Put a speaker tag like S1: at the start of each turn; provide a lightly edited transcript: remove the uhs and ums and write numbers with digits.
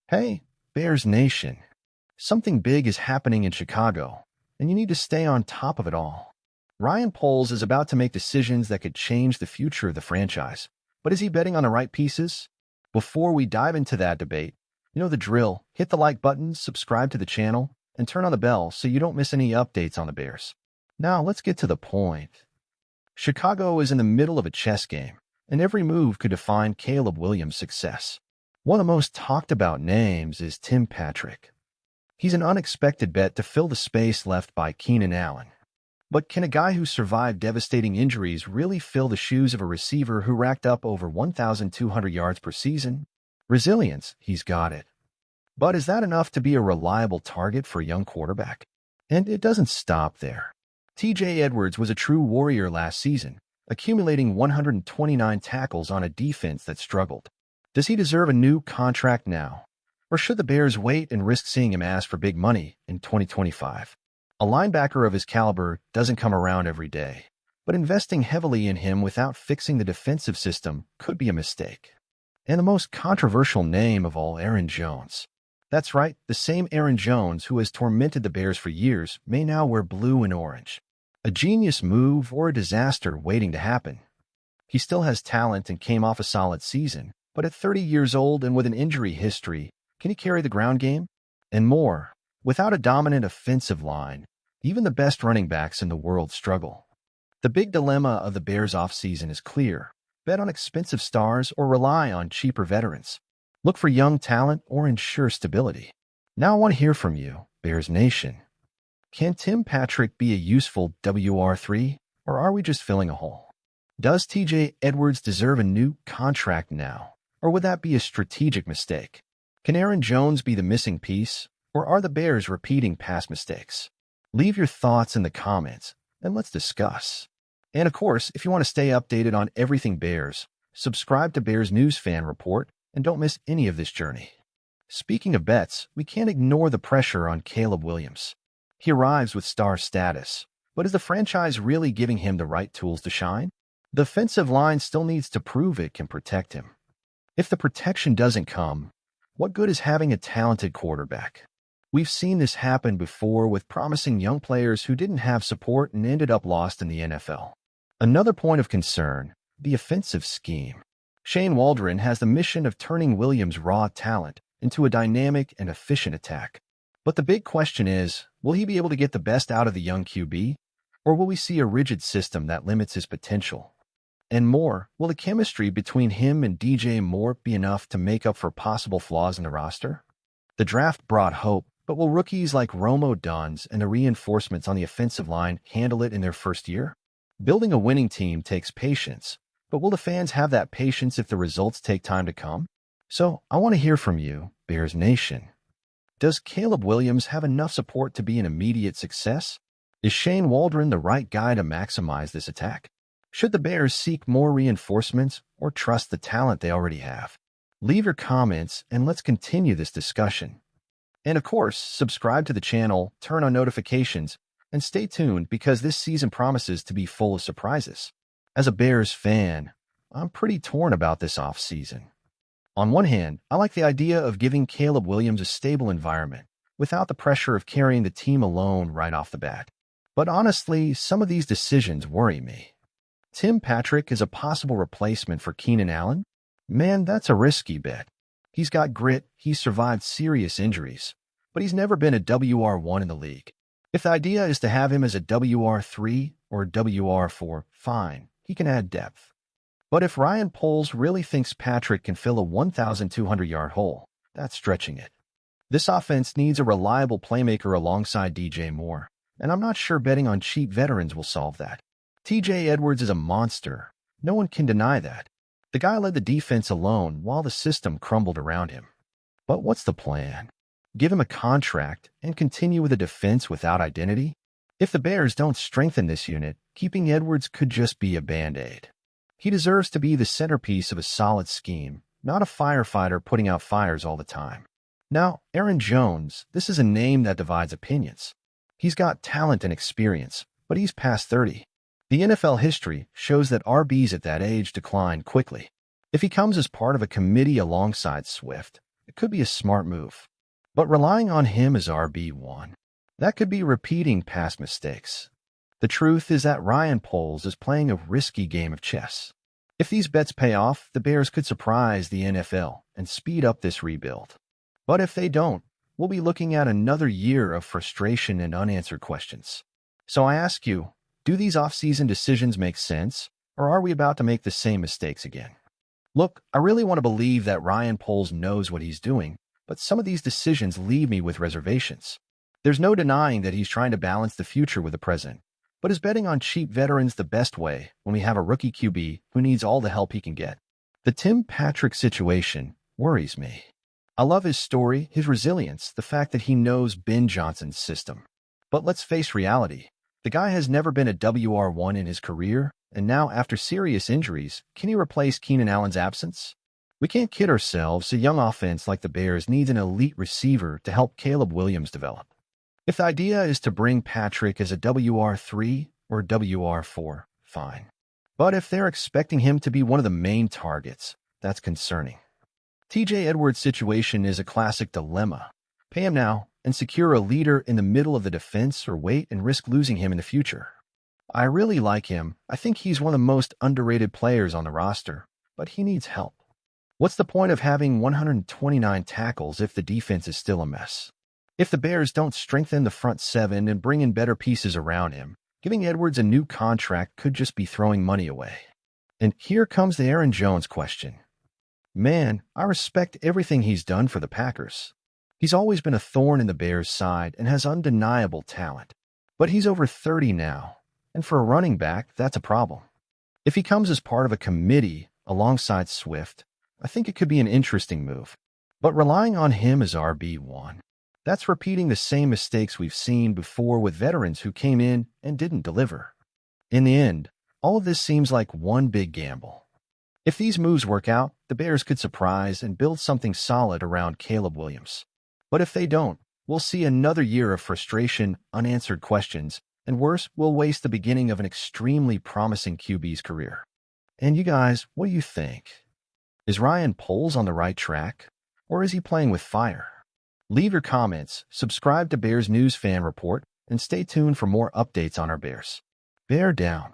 S1: Hey, Bears Nation. Something big is happening in Chicago, and you need to stay on top of it all. Ryan Poles is about to make decisions that could change the future of the franchise. But is he betting on the right pieces? Before we dive into that debate, you know the drill. Hit the like button, subscribe to the channel, and turn on the bell so you don't miss any updates on the Bears. Now, let's get to the point. Chicago is in the middle of a chess game, and every move could define Caleb Williams' success. One of the most talked about names is Tim Patrick. He's an unexpected bet to fill the space left by Keenan Allen. But can a guy who survived devastating injuries really fill the shoes of a receiver who racked up over 1,200 yards per season? Resilience, he's got it. But is that enough to be a reliable target for a young quarterback? And it doesn't stop there. TJ Edwards was a true warrior last season, accumulating 129 tackles on a defense that struggled. Does he deserve a new contract now? Or should the Bears wait and risk seeing him ask for big money in 2025? A linebacker of his caliber doesn't come around every day, but investing heavily in him without fixing the defensive system could be a mistake. And the most controversial name of all, Aaron Jones. That's right, the same Aaron Jones who has tormented the Bears for years may now wear blue and orange. A genius move or a disaster waiting to happen. He still has talent and came off a solid season, but at 30 years old and with an injury history, can he carry the ground game? And more, without a dominant offensive line, even the best running backs in the world struggle. The big dilemma of the Bears offseason is clear. Bet on expensive stars or rely on cheaper veterans. Look for young talent or ensure stability. Now I want to hear from you, Bears Nation. Can Tim Patrick be a useful WR3, or are we just filling a hole? Does TJ Edwards deserve a new contract now, or would that be a strategic mistake? Can Aaron Jones be the missing piece, or are the Bears repeating past mistakes? Leave your thoughts in the comments, and let's discuss. And of course, if you want to stay updated on everything Bears, subscribe to Bears News Fan Report and don't miss any of this journey. Speaking of bets, we can't ignore the pressure on Caleb Williams. He arrives with star status, but is the franchise really giving him the right tools to shine? The offensive line still needs to prove it can protect him. If the protection doesn't come, what good is having a talented quarterback? We've seen this happen before with promising young players who didn't have support and ended up lost in the NFL. Another point of concern, the offensive scheme. Shane Waldron has the mission of turning Williams' raw talent into a dynamic and efficient attack. But the big question is, will he be able to get the best out of the young QB? Or will we see a rigid system that limits his potential? And more, will the chemistry between him and DJ Moore be enough to make up for possible flaws in the roster? The draft brought hope, but will rookies like Romo Duns and the reinforcements on the offensive line handle it in their first year? Building a winning team takes patience, but will the fans have that patience if the results take time to come? So, I want to hear from you, Bears Nation. Does Caleb Williams have enough support to be an immediate success? Is Shane Waldron the right guy to maximize this attack? Should the Bears seek more reinforcements or trust the talent they already have? Leave your comments and let's continue this discussion. And of course, subscribe to the channel, turn on notifications, and stay tuned because this season promises to be full of surprises. As a Bears fan, I'm pretty torn about this offseason. On one hand, I like the idea of giving Caleb Williams a stable environment without the pressure of carrying the team alone right off the bat. But honestly, some of these decisions worry me. Tim Patrick is a possible replacement for Keenan Allen? Man, that's a risky bet. He's got grit, he's survived serious injuries, but he's never been a WR1 in the league. If the idea is to have him as a WR3 or WR4, fine, he can add depth. But if Ryan Poles really thinks Patrick can fill a 1,200-yard hole, that's stretching it. This offense needs a reliable playmaker alongside DJ Moore, and I'm not sure betting on cheap veterans will solve that. TJ Edwards is a monster. No one can deny that. The guy led the defense alone while the system crumbled around him. But what's the plan? Give him a contract and continue with a defense without identity? If the Bears don't strengthen this unit, keeping Edwards could just be a band-aid. He deserves to be the centerpiece of a solid scheme, not a firefighter putting out fires all the time. Now, Aaron Jones, this is a name that divides opinions. He's got talent and experience, but he's past 30. The NFL history shows that RBs at that age decline quickly. If he comes as part of a committee alongside Swift, it could be a smart move. But relying on him as RB1, that could be repeating past mistakes. The truth is that Ryan Poles is playing a risky game of chess. If these bets pay off, the Bears could surprise the NFL and speed up this rebuild. But if they don't, we'll be looking at another year of frustration and unanswered questions. So I ask you, do these offseason decisions make sense, or are we about to make the same mistakes again? Look, I really want to believe that Ryan Poles knows what he's doing, but some of these decisions leave me with reservations. There's no denying that he's trying to balance the future with the present. But is betting on cheap veterans the best way when we have a rookie QB who needs all the help he can get? The Tim Patrick situation worries me. I love his story, his resilience, the fact that he knows Ben Johnson's system. But let's face reality. The guy has never been a WR1 in his career, and now after serious injuries, can he replace Keenan Allen's absence? We can't kid ourselves, a young offense like the Bears needs an elite receiver to help Caleb Williams develop. If the idea is to bring Patrick as a WR3 or WR4, fine. But if they're expecting him to be one of the main targets, that's concerning. TJ Edwards' situation is a classic dilemma. Pay him now and secure a leader in the middle of the defense, or wait and risk losing him in the future. I really like him. I think he's one of the most underrated players on the roster, but he needs help. What's the point of having 129 tackles if the defense is still a mess? If the Bears don't strengthen the front seven and bring in better pieces around him, giving Edwards a new contract could just be throwing money away. And here comes the Aaron Jones question. Man, I respect everything he's done for the Packers. He's always been a thorn in the Bears' side and has undeniable talent. But he's over 30 now, and for a running back, that's a problem. If he comes as part of a committee alongside Swift, I think it could be an interesting move. But relying on him as RB1, that's repeating the same mistakes we've seen before with veterans who came in and didn't deliver. In the end, all of this seems like one big gamble. If these moves work out, the Bears could surprise and build something solid around Caleb Williams. But if they don't, we'll see another year of frustration, unanswered questions, and worse, we'll waste the beginning of an extremely promising QB's career. And you guys, what do you think? Is Ryan Poles on the right track, or is he playing with fire? Leave your comments, subscribe to Bears News Fan Report, and stay tuned for more updates on our Bears. Bear down.